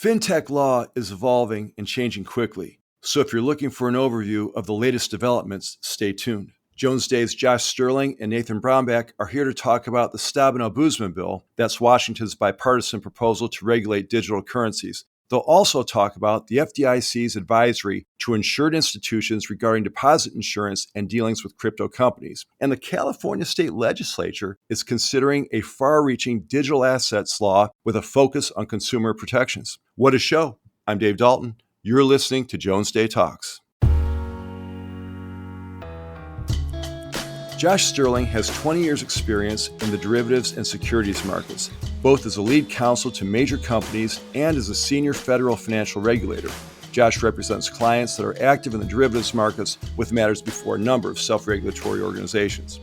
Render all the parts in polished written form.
Fintech law is evolving and changing quickly, so if you're looking for an overview of the latest developments, stay tuned. Jones Day's Josh Sterling and Nathan Brownback are here to talk about the Stabenow-Boozman bill, that's Washington's bipartisan proposal to regulate digital currencies. They'll also talk about the FDIC's advisory to insured institutions regarding deposit insurance and dealings with crypto companies. And the California state legislature is considering a far-reaching digital assets law with a focus on consumer protections. What a show. I'm Dave Dalton. You're listening to Jones Day Talks. Josh Sterling has 20 years' experience in the derivatives and securities markets, both as a lead counsel to major companies and as a senior federal financial regulator. Josh represents clients that are active in the derivatives markets with matters before a number of self-regulatory organizations.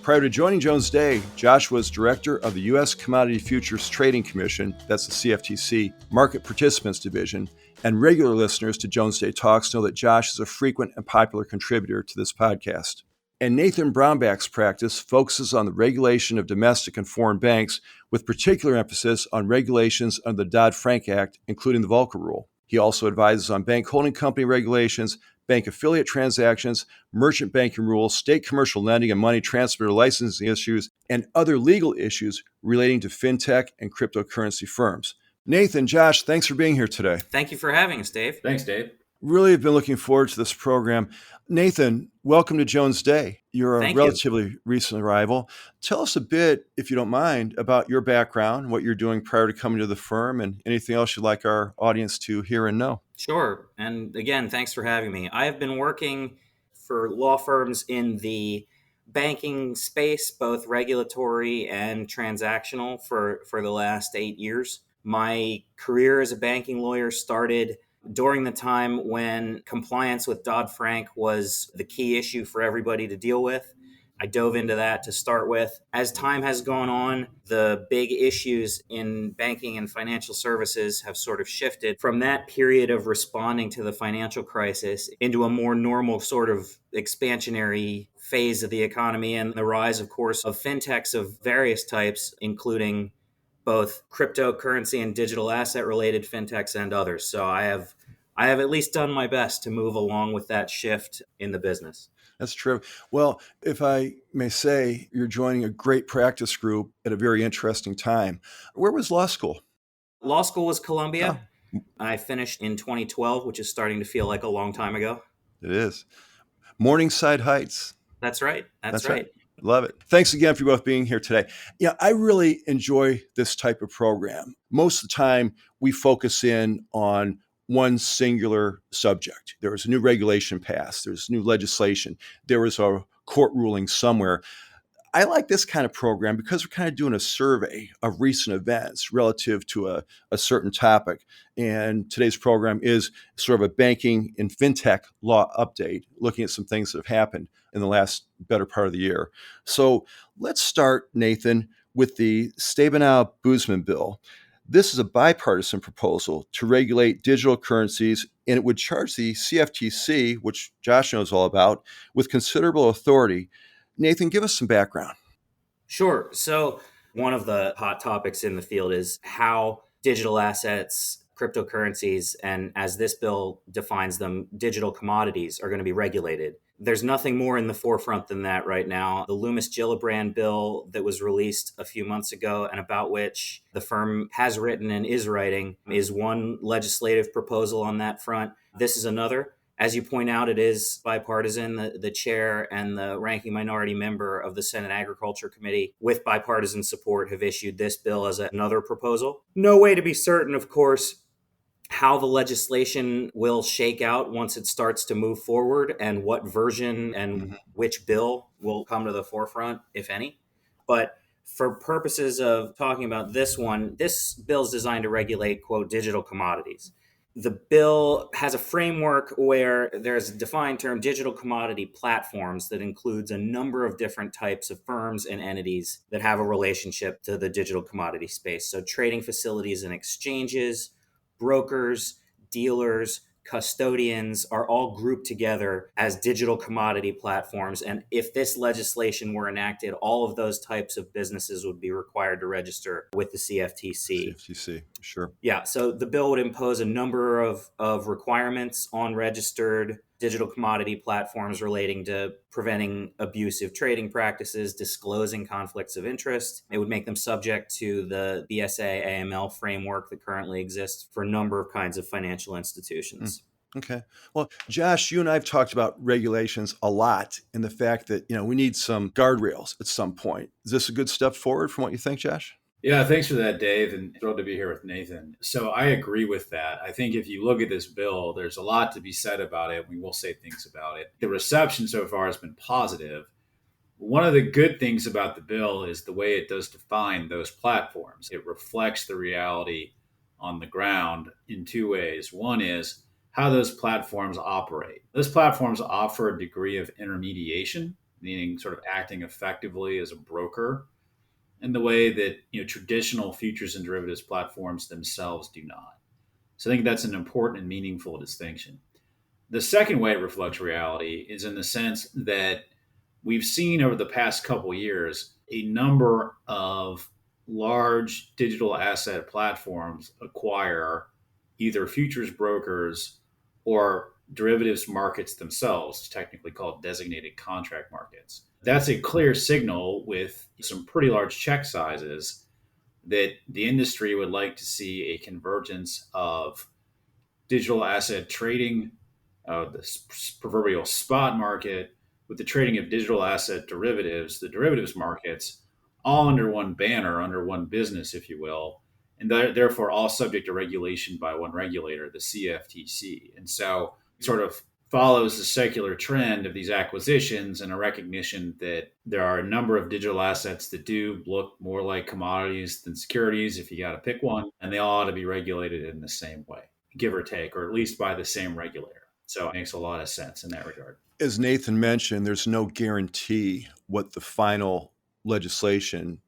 Prior to joining Jones Day, Josh was director of the U.S. Commodity Futures Trading Commission, that's the CFTC, Market Participants Division, and regular listeners to Jones Day Talks know that Josh is a frequent and popular contributor to this podcast. And Nathan Brownback's practice focuses on the regulation of domestic and foreign banks, with particular emphasis on regulations under the Dodd-Frank Act, including the Volcker Rule. He also advises on bank holding company regulations, bank affiliate transactions, merchant banking rules, state commercial lending and money transfer licensing issues, and other legal issues relating to fintech and cryptocurrency firms. Nathan, Josh, thanks for being here today. Thank you for having us, Dave. Thanks, Dave. Really have been looking forward to this program. Nathan, welcome to Jones Day. You're a relatively recent arrival. Tell us a bit, if you don't mind, about your background, what you're doing prior to coming to the firm, and anything else you'd like our audience to hear and know. Sure. And again, thanks for having me. I have been working for law firms in the banking space, both regulatory and transactional, for the last 8 years. My career as a banking lawyer started during the time when compliance with Dodd-Frank was the key issue for everybody to deal with. I dove into that to start with. As time has gone on, the big issues in banking and financial services have sort of shifted from that period of responding to the financial crisis into a more normal sort of expansionary phase of the economy, and the rise, of course, of fintechs of various types, including both cryptocurrency and digital asset related fintechs and others. So I have at least done my best to move along with that shift in the business. That's true. Well, if I may say, you're joining a great practice group at a very interesting time. Where was law school? Law school was Columbia. Oh. I finished in 2012, which is starting to feel like a long time ago. It is. Morningside Heights. That's right. That's right. Love it. Thanks again for both being here today. Yeah, I really enjoy this type of program. Most of the time, we focus in on one singular subject. There was a new regulation passed. There's new legislation. There was a court ruling somewhere. I like this kind of program because we're kind of doing a survey of recent events relative to a certain topic. And today's program is sort of a banking and fintech law update, looking at some things that have happened in the last better part of the year. So let's start, Nathan, with the Stabenow-Boozman bill. This is a bipartisan proposal to regulate digital currencies, and it would charge the CFTC, which Josh knows all about, with considerable authority. Nathan, give us some background. Sure. So one of the hot topics in the field is how digital assets, cryptocurrencies, and as this bill defines them, digital commodities are going to be regulated. There's nothing more in the forefront than that right now. The Loomis-Gillibrand bill that was released a few months ago and about which the firm has written and is writing is one legislative proposal on that front. This is another. As you point out, it is bipartisan. The chair and the ranking minority member of the Senate Agriculture Committee, with bipartisan support, have issued this bill as another proposal. No way to be certain, of course, how the legislation will shake out once it starts to move forward and what version and which bill will come to the forefront, if any. But for purposes of talking about this one, this bill is designed to regulate, quote, digital commodities. The bill has a framework where there's a defined term, digital commodity platforms, that includes a number of different types of firms and entities that have a relationship to the digital commodity space. So trading facilities and exchanges, brokers, dealers, custodians are all grouped together as digital commodity platforms. And if this legislation were enacted, all of those types of businesses would be required to register with the CFTC. CFTC, sure. Yeah, so the bill would impose a number of requirements on registered digital commodity platforms relating to preventing abusive trading practices, disclosing conflicts of interest. It would make them subject to the BSA AML framework that currently exists for a number of kinds of financial institutions. Okay. Well, Josh, you and I have talked about regulations a lot and the fact that, we need some guardrails at some point. Is this a good step forward from what you think, Josh? Yeah, thanks for that, Dave, and thrilled to be here with Nathan. So I agree with that. I think if you look at this bill, there's a lot to be said about it. We will say things about it. The reception so far has been positive. One of the good things about the bill is the way it does define those platforms. It reflects the reality on the ground in two ways. One is how those platforms operate. Those platforms offer a degree of intermediation, meaning sort of acting effectively as a broker in the way that traditional futures and derivatives platforms themselves do not. So I think that's an important and meaningful distinction. The second way it reflects reality is in the sense that we've seen over the past couple of years a number of large digital asset platforms acquire either futures brokers or derivatives markets themselves, technically called designated contract markets. That's a clear signal with some pretty large check sizes that the industry would like to see a convergence of digital asset trading, the proverbial spot market, with the trading of digital asset derivatives, the derivatives markets, all under one banner, under one business, if you will, and therefore all subject to regulation by one regulator, the CFTC. And so it sort of follows the secular trend of these acquisitions and a recognition that there are a number of digital assets that do look more like commodities than securities, if you got to pick one, and they all ought to be regulated in the same way, give or take, or at least by the same regulator. So it makes a lot of sense in that regard. As Nathan mentioned, there's no guarantee what the final legislation,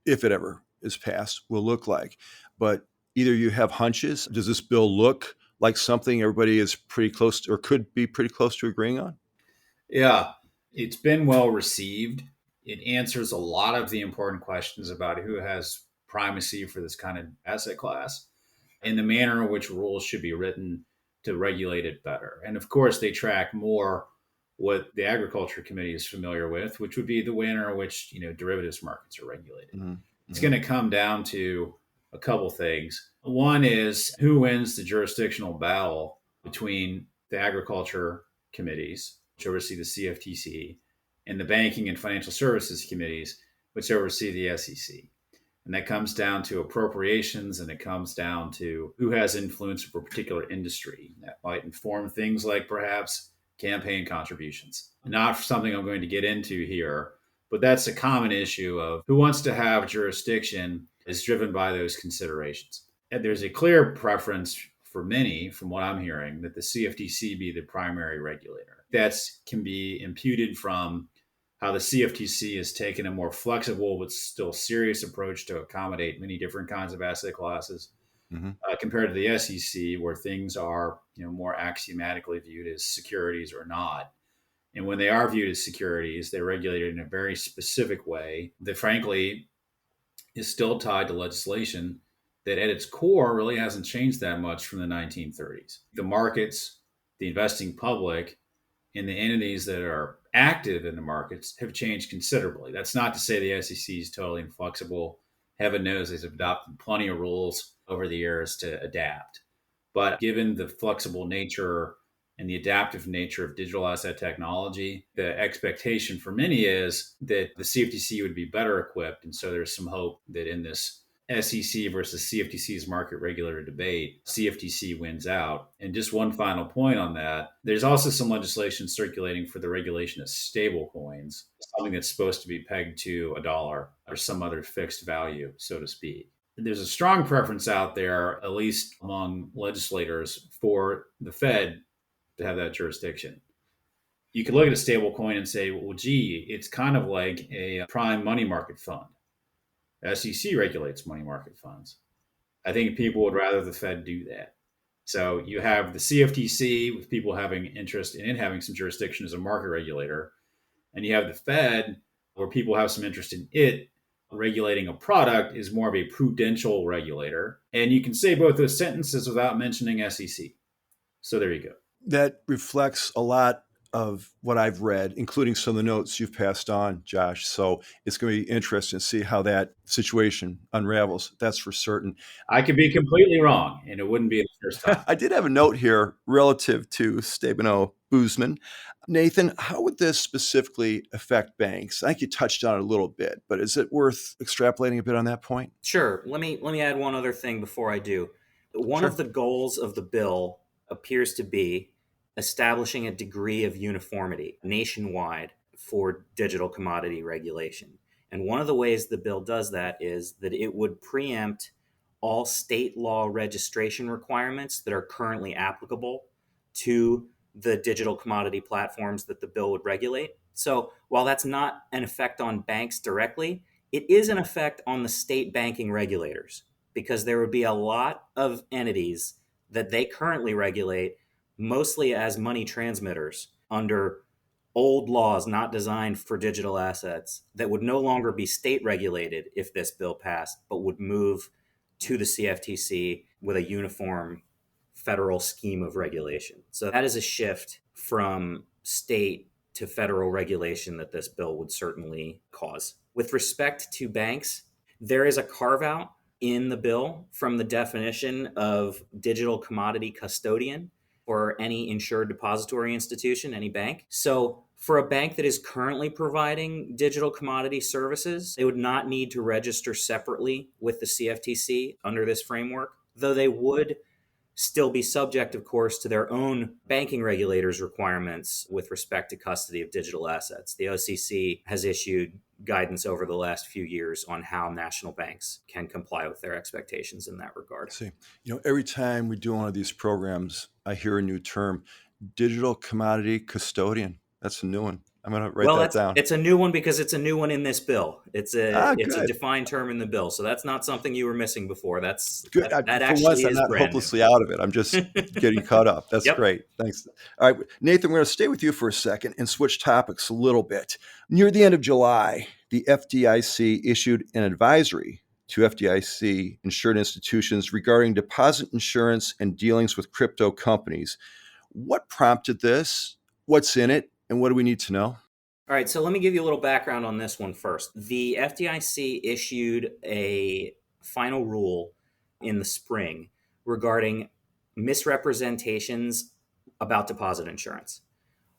if it ever is passed, will look like. But either you have hunches. Does this bill look like something everybody is pretty close to, or could be pretty close to agreeing on? Yeah, it's been well received. It answers a lot of the important questions about who has primacy for this kind of asset class and the manner in which rules should be written to regulate it better. And of course, they track more what the Agriculture Committee is familiar with, which would be the manner in which derivatives markets are regulated. Mm-hmm. It's going to come down to a couple things. One is who wins the jurisdictional battle between the Agriculture Committees, which oversee the CFTC, and the Banking and Financial Services Committees, which oversee the SEC. And that comes down to appropriations, and it comes down to who has influence over a particular industry. That might inform things like perhaps campaign contributions. Not something I'm going to get into here, but that's a common issue of who wants to have jurisdiction is driven by those considerations. And there's a clear preference for many, from what I'm hearing, that the CFTC be the primary regulator. That can be imputed from how the CFTC has taken a more flexible but still serious approach to accommodate many different kinds of asset classes, compared to the SEC, where things are more axiomatically viewed as securities or not. And when they are viewed as securities, they're regulated in a very specific way that, frankly, is still tied to legislation that at its core really hasn't changed that much from the 1930s. The markets, the investing public, and the entities that are active in the markets have changed considerably. That's not to say the SEC is totally inflexible. Heaven knows they've adopted plenty of rules over the years to adapt. But given the flexible nature and the adaptive nature of digital asset technology, the expectation for many is that the CFTC would be better equipped. And so there's some hope that in this SEC versus CFTC's market regulator debate, CFTC wins out. And just one final point on that, there's also some legislation circulating for the regulation of stable coins, something that's supposed to be pegged to a dollar or some other fixed value, so to speak. There's a strong preference out there, at least among legislators, for the Fed to have that jurisdiction. You could look at a stable coin and say, well, gee, it's kind of like a prime money market fund. The SEC regulates money market funds. I think people would rather the Fed do that. So you have the CFTC with people having interest in having some jurisdiction as a market regulator, and you have the Fed where people have some interest in it regulating a product is more of a prudential regulator. And you can say both those sentences without mentioning SEC. So there you go. That reflects a lot of what I've read, including some of the notes you've passed on, Josh. So it's going to be interesting to see how that situation unravels. That's for certain. I could be completely wrong, and it wouldn't be the first time. I did have a note here relative to Stabeno Boozman. Nathan, how would this specifically affect banks? I think you touched on it a little bit, but is it worth extrapolating a bit on that point? Sure. Let me add one other thing before I do. One Sure. of the goals of the bill appears to be establishing a degree of uniformity nationwide for digital commodity regulation. And one of the ways the bill does that is that it would preempt all state law registration requirements that are currently applicable to the digital commodity platforms that the bill would regulate. So while that's not an effect on banks directly, it is an effect on the state banking regulators because there would be a lot of entities that they currently regulate mostly as money transmitters under old laws not designed for digital assets that would no longer be state regulated if this bill passed, but would move to the CFTC with a uniform federal scheme of regulation. So that is a shift from state to federal regulation that this bill would certainly cause. With respect to banks, there is a carve out in the bill from the definition of digital commodity custodian or any insured depository institution, any bank. So for a bank that is currently providing digital commodity services, they would not need to register separately with the CFTC under this framework, though they would still be subject, of course, to their own banking regulators' requirements with respect to custody of digital assets. The OCC has issued guidance over the last few years on how national banks can comply with their expectations in that regard. See, every time we do one of these programs, I hear a new term, digital commodity custodian. That's a new one. I'm going to write that down. It's a new one because it's a new one in this bill. It's a Good. defined term in the bill, so that's not something you were missing before. Good. That For actually once, I'm is not brand hopelessly out of it. I'm just getting caught up. That's Yep. great. Thanks. All right, Nathan, we're going to stay with you for a second and switch topics a little bit. Near the end of July, the FDIC issued an advisory to FDIC insured institutions regarding deposit insurance and dealings with crypto companies. What prompted this? What's in it? And what do we need to know? All right, so let me give you a little background on this one first. The FDIC issued a final rule in the spring regarding misrepresentations about deposit insurance.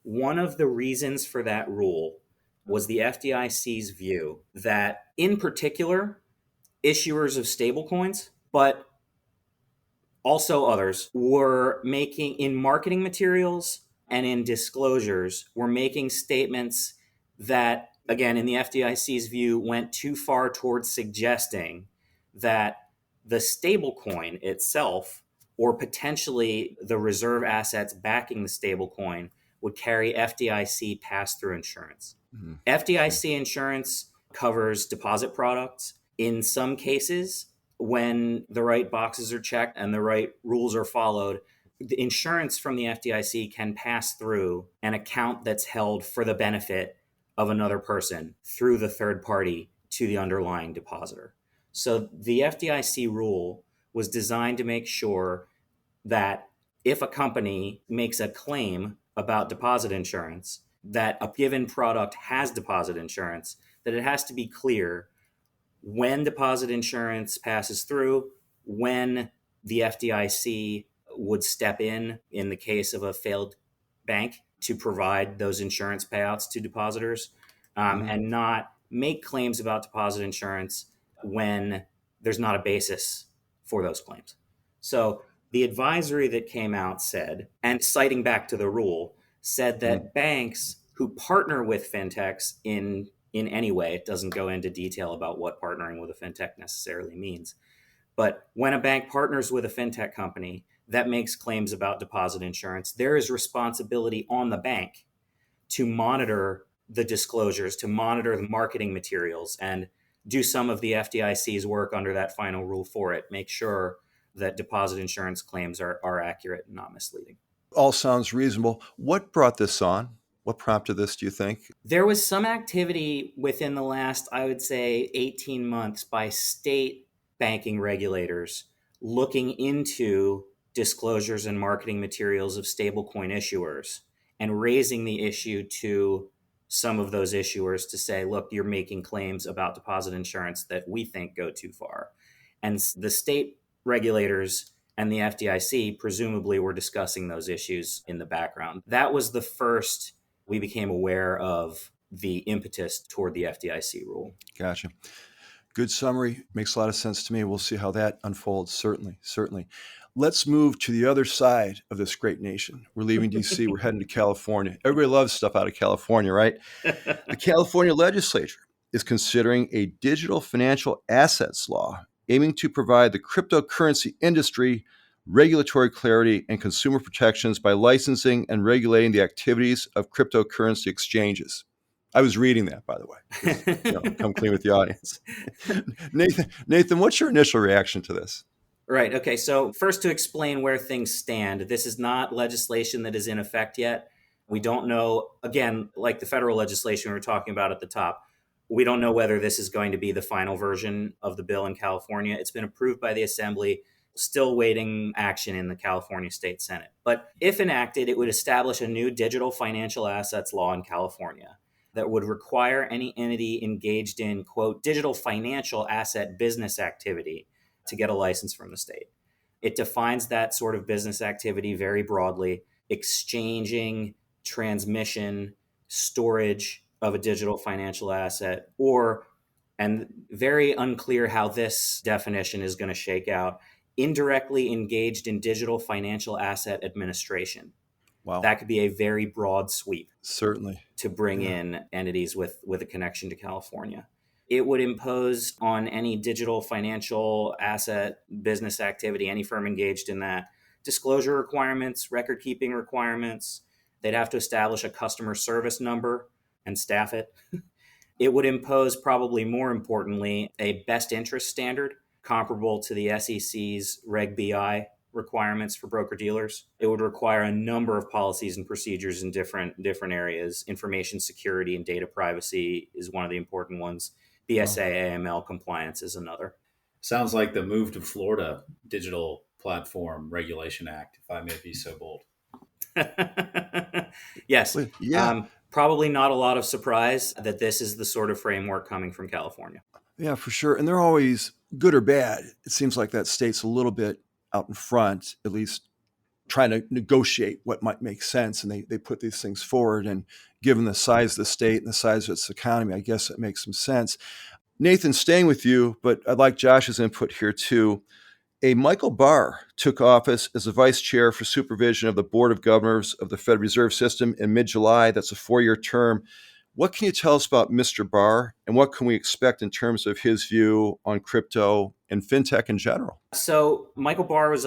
One of the reasons for that rule was the FDIC's view that, in particular, issuers of stablecoins, but also others, were making, in marketing materials and in disclosures, were making statements that, again, in the FDIC's view, went too far towards suggesting that the stablecoin itself, or potentially the reserve assets backing the stablecoin, would carry FDIC pass-through insurance. Mm-hmm. FDIC insurance covers deposit products. In some cases, when the right boxes are checked and the right rules are followed, the insurance from the FDIC can pass through an account that's held for the benefit of another person through the third party to the underlying depositor. So the FDIC rule was designed to make sure that if a company makes a claim about deposit insurance, that a given product has deposit insurance, that it has to be clear when deposit insurance passes through, when the FDIC would step in the case of a failed bank to provide those insurance payouts to depositors, and not make claims about deposit insurance when there's not a basis for those claims. So the advisory that came out said, and citing back to the rule, said that banks who partner with fintechs in any way, it doesn't go into detail about what partnering with a fintech necessarily means, but when a bank partners with a fintech company that makes claims about deposit insurance, there is responsibility on the bank to monitor the disclosures, to monitor the marketing materials, and do some of the FDIC's work under that final rule for it. Make sure that deposit insurance claims are accurate and not misleading. All sounds reasonable. What brought this on? What prompted this, do you think? There was some activity within the last, I would say, 18 months by state banking regulators looking into disclosures and marketing materials of stablecoin issuers and raising the issue to some of those issuers to say, look, you're making claims about deposit insurance that we think go too far. And the state regulators and the FDIC presumably were discussing those issues in the background. That was the first we became aware of the impetus toward the FDIC rule. Gotcha. Good summary. Makes a lot of sense to me. We'll see how that unfolds. Certainly. Let's move to the other side of this great nation. We're leaving DC. We're heading to California. Everybody loves stuff out of California, right? The California legislature is considering a digital financial assets law aiming to provide the cryptocurrency industry regulatory clarity and consumer protections by licensing and regulating the activities of cryptocurrency exchanges. I was reading that, by the way. Come clean with the audience. Nathan, what's your initial reaction to this? Right. Okay. So first, to explain where things stand, this is not legislation that is in effect yet. We don't know, again, like the federal legislation we were talking about at the top, we don't know whether this is going to be the final version of the bill in California. It's been approved by the Assembly, still waiting action in the California State Senate. But if enacted, it would establish a new digital financial assets law in California that would require any entity engaged in, quote, digital financial asset business activity to get a license from the state. It defines that sort of business activity very broadly: exchanging, transmission, storage of a digital financial asset, and very unclear how this definition is going to shake out, indirectly engaged in digital financial asset administration. Wow. That could be a very broad sweep. Certainly. To bring in entities with a connection to California. It would impose on any digital financial asset business activity, any firm engaged in that, disclosure requirements, record keeping requirements. They'd have to establish a customer service number and staff it. It would impose, probably more importantly, a best interest standard comparable to the SEC's Reg BI requirements for broker-dealers. It would require a number of policies and procedures in different areas. Information security and data privacy is one of the important ones. BSA AML compliance is another. Sounds like the Move to Florida Digital Platform Regulation Act, if I may be so bold. Yes. Yeah. Probably not a lot of surprise that this is the sort of framework coming from California. Yeah, for sure. And they're always good or bad. It seems like that state's a little bit out in front, at least trying to negotiate what might make sense. And they put these things forward. And given the size of the state and the size of its economy, I guess it makes some sense. Nathan, staying with you, but I'd like Josh's input here too. A Michael Barr took office as the vice chair for supervision of the Board of Governors of the Federal Reserve System in mid-July. That's a 4-year term. What can you tell us about Mr. Barr, and what can we expect in terms of his view on crypto and fintech in general? So Michael Barr was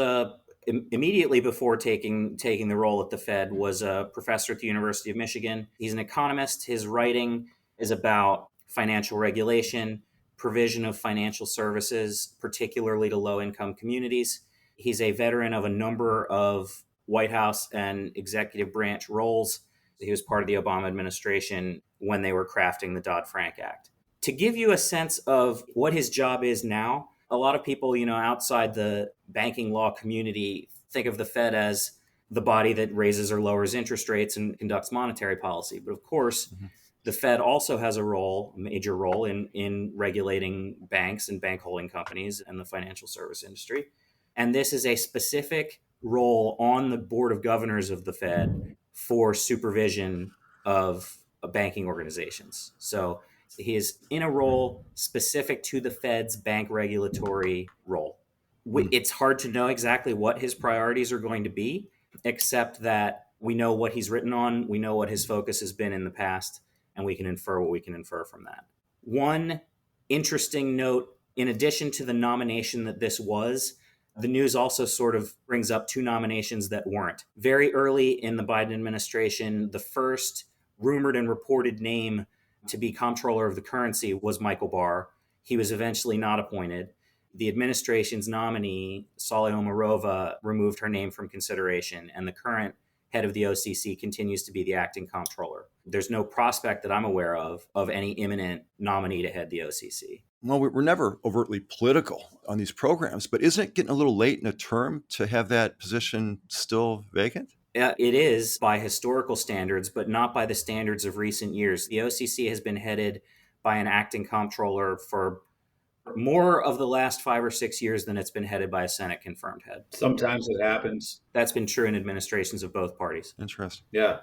immediately before taking the role at the Fed, was a professor at the University of Michigan. He's an economist. His writing is about financial regulation, provision of financial services, particularly to low-income communities. He's a veteran of a number of White House and executive branch roles. He was part of the Obama administration when they were crafting the Dodd-Frank Act. To give you a sense of what his job is now, a lot of people, outside the banking law community think of the Fed as the body that raises or lowers interest rates and conducts monetary policy. But of course, the Fed also has a major role in regulating banks and bank holding companies and the financial service industry. And this is a specific role on the Board of Governors of the Fed for supervision of banking organizations. So he is in a role specific to the Fed's bank regulatory role. It's hard to know exactly what his priorities are going to be, except that we know what he's written on, we know what his focus has been in the past, and we can infer what we can infer from that. One interesting note, in addition to the nomination that this was, the news also sort of brings up two nominations that weren't. Very early in the Biden administration, the first rumored and reported name to be comptroller of the currency was Michael Barr. He was eventually not appointed. the administration's nominee, Saleh Omarova, removed her name from consideration, and the current head of the OCC continues to be the acting comptroller. There's no prospect that I'm aware of any imminent nominee to head the OCC. Well, we're never overtly political on these programs, but isn't it getting a little late in a term to have that position still vacant? It is by historical standards, but not by the standards of recent years. The OCC has been headed by an acting comptroller for more of the last 5 or 6 years than it's been headed by a Senate confirmed head. Sometimes it happens. That's been true in administrations of both parties. Interesting. Yeah.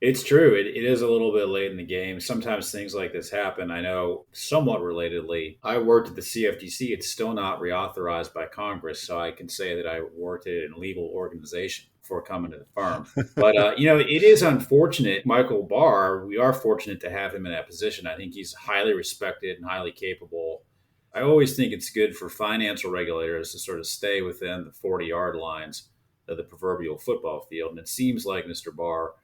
It's true. It is a little bit late in the game. Sometimes things like this happen. I know somewhat relatedly, I worked at the CFTC. It's still not reauthorized by Congress. So I can say that I worked at a legal organization before coming to the firm. But, it is unfortunate. Michael Barr, we are fortunate to have him in that position. I think he's highly respected and highly capable. I always think it's good for financial regulators to sort of stay within the 40-yard lines of the proverbial football field. And it seems like Mr. Barr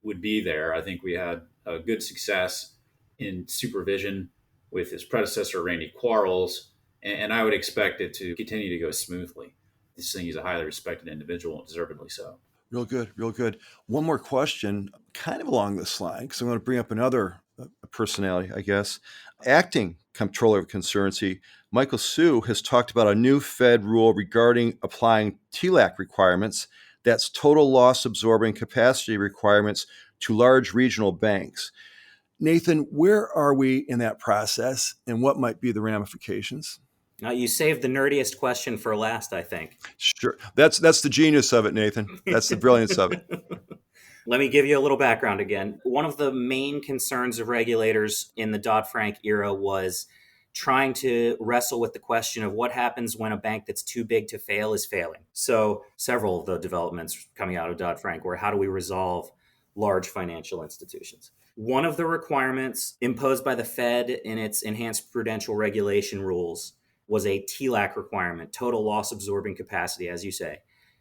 would be there. I think we had a good success in supervision with his predecessor, Randy Quarles, and I would expect it to continue to go smoothly. This thing is a highly respected individual, and deservedly so. Real good, real good. One more question, kind of along this line, because I'm going to bring up another personality, I guess. Acting Comptroller of Concurrency, Michael Hsu, has talked about a new Fed rule regarding applying TLAC requirements, that's total loss absorbing capacity requirements, to large regional banks. Nathan, where are we in that process, and what might be the ramifications? Now, you saved the nerdiest question for last, I think. Sure. That's the genius of it, Nathan. That's the brilliance of it. Let me give you a little background again. One of the main concerns of regulators in the Dodd-Frank era was trying to wrestle with the question of what happens when a bank that's too big to fail is failing. So several of the developments coming out of Dodd-Frank were, how do we resolve large financial institutions? One of the requirements imposed by the Fed in its enhanced prudential regulation rules was a TLAC requirement, total loss absorbing capacity, as you say.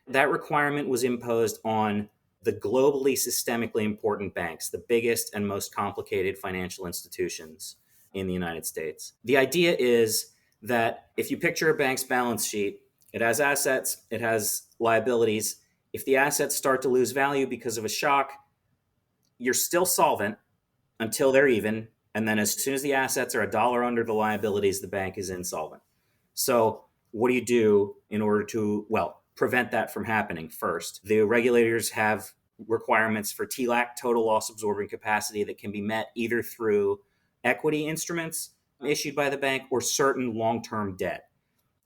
That requirement was imposed on the globally systemically important banks, the biggest and most complicated financial institutions in the United States. The idea is that if you picture a bank's balance sheet, it has assets, it has liabilities. If the assets start to lose value because of a shock, you're still solvent until they're even. And then as soon as the assets are $1 under the liabilities, the bank is insolvent. So what do you do in order to, prevent that from happening? First, the regulators have requirements for TLAC, total loss absorbing capacity, that can be met either through equity instruments issued by the bank or certain long-term debt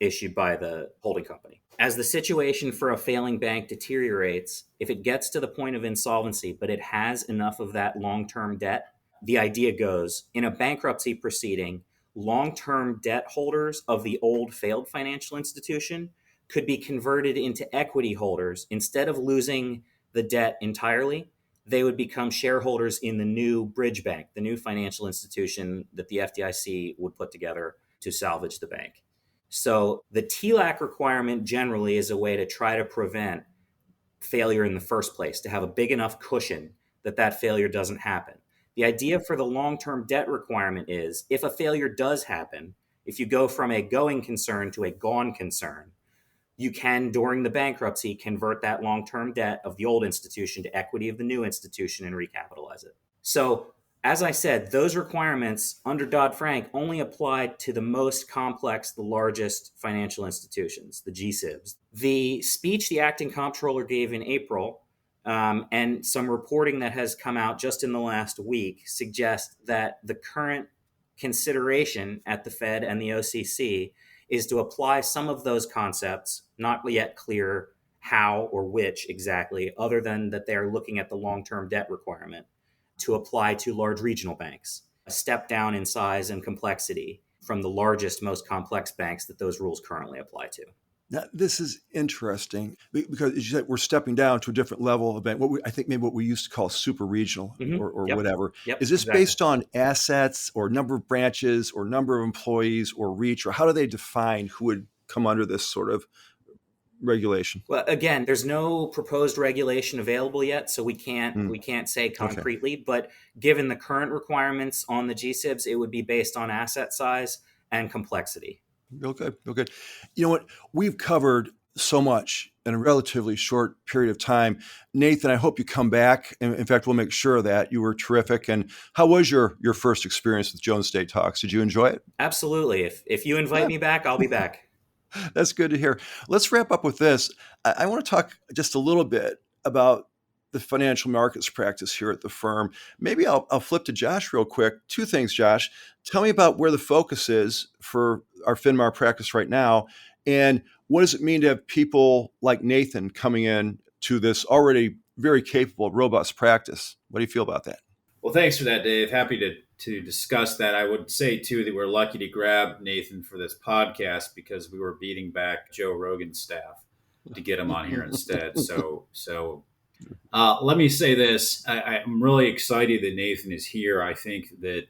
issued by the holding company. As the situation for a failing bank deteriorates, if it gets to the point of insolvency, but it has enough of that long-term debt, the idea goes, in a bankruptcy proceeding, long-term debt holders of the old failed financial institution could be converted into equity holders. Instead of losing the debt entirely, they would become shareholders in the new bridge bank, the new financial institution that the FDIC would put together to salvage the bank. So the TLAC requirement generally is a way to try to prevent failure in the first place, to have a big enough cushion that failure doesn't happen. The idea for the long-term debt requirement is, if a failure does happen, if you go from a going concern to a gone concern, you can, during the bankruptcy, convert that long-term debt of the old institution to equity of the new institution and recapitalize it. So, as I said, those requirements under Dodd-Frank only apply to the most complex, the largest financial institutions, the GSIBs. The speech the acting comptroller gave in April, and some reporting that has come out just in the last week, suggests that the current consideration at the Fed and the OCC is to apply some of those concepts, not yet clear how or which exactly, other than that they are looking at the long-term debt requirement, to apply to large regional banks, a step down in size and complexity from the largest, most complex banks that those rules currently apply to. Now, this is interesting because, as you said, we're stepping down to a different level of bank. I think maybe what we used to call super regional or Yep. whatever. Yep, Is this exactly. based on assets or number of branches or number of employees or reach, or how do they define who would come under this sort of regulation? Well, again, there's no proposed regulation available yet, so we can't say concretely. Okay. But given the current requirements on the GSIBs, it would be based on asset size and complexity. Real good. Real good. You know what? We've covered so much in a relatively short period of time. Nathan, I hope you come back. In fact, we'll make sure of that. You were terrific. And how was your first experience with Jones Day Talks? Did you enjoy it? Absolutely. If you invite me back, I'll be back. That's good to hear. Let's wrap up with this. I want to talk just a little bit about the financial markets practice here at the firm. Maybe I'll flip to Josh real quick. Two things, Josh. Tell me about where the focus is for our FinMar practice right now, and what does it mean to have people like Nathan coming in to this already very capable, robust practice? What do you feel about that? Well, thanks for that, Dave. Happy to discuss that. I would say, too, that we're lucky to grab Nathan for this podcast because we were beating back Joe Rogan's staff to get him on here instead. So let me say this. I'm really excited that Nathan is here. I think that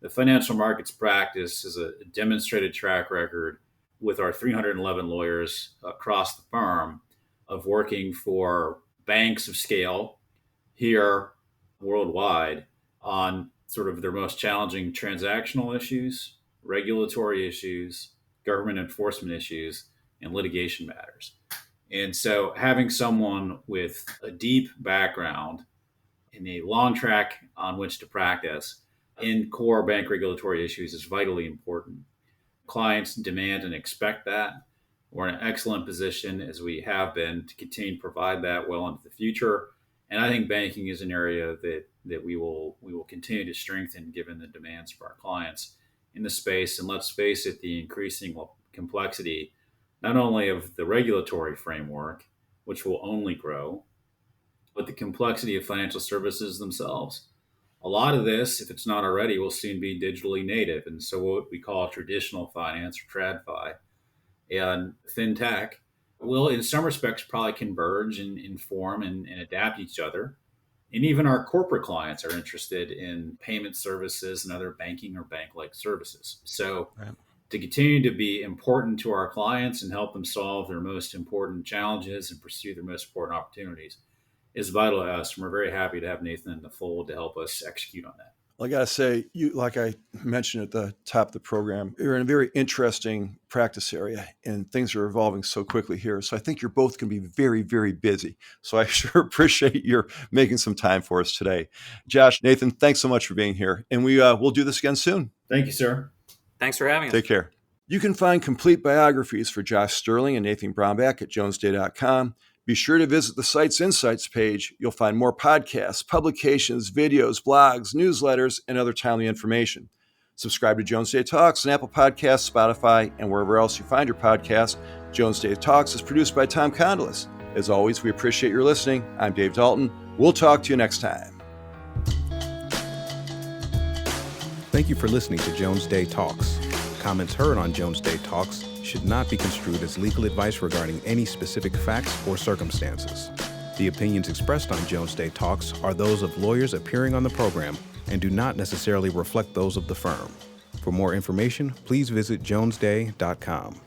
the financial markets practice is a demonstrated track record with our 311 lawyers across the firm of working for banks of scale here worldwide on sort of their most challenging transactional issues, regulatory issues, government enforcement issues, and litigation matters. And so having someone with a deep background and a long track on which to practice in core bank regulatory issues is vitally important. Clients demand and expect that. We're in an excellent position, as we have been, to continue to provide that well into the future. And I think banking is an area that we will continue to strengthen given the demands of our clients in the space. And let's face it, the increasing complexity, not only of the regulatory framework, which will only grow, but the complexity of financial services themselves. A lot of this, if it's not already, will soon be digitally native. And so what we call traditional finance or TradFi and Fintech will, in some respects, probably converge and inform and adapt each other. And even our corporate clients are interested in payment services and other banking or bank-like services. So to continue to be important to our clients and help them solve their most important challenges and pursue their most important opportunities is vital to us. And we're very happy to have Nathan in the fold to help us execute on that. Well, I got to say, you, like I mentioned at the top of the program, you're in a very interesting practice area and things are evolving so quickly here. So I think you're both going to be very, very busy. So I sure appreciate your making some time for us today. Josh, Nathan, thanks so much for being here. And we'll do this again soon. Thank you, sir. Thanks for having us. Take care. You can find complete biographies for Josh Sterling and Nathan Brownback at jonesday.com. Be sure to visit the site's insights page. You'll find more podcasts, publications, videos, blogs, newsletters, and other timely information. Subscribe to Jones Day Talks on Apple Podcasts, Spotify, and wherever else you find your podcast. Jones Day Talks is produced by Tom Condolis. As always, we appreciate your listening. I'm Dave Dalton. We'll talk to you next time. Thank you for listening to Jones Day Talks. Comments heard on Jones Day Talks should not be construed as legal advice regarding any specific facts or circumstances. The opinions expressed on Jones Day Talks are those of lawyers appearing on the program and do not necessarily reflect those of the firm. For more information, please visit jonesday.com.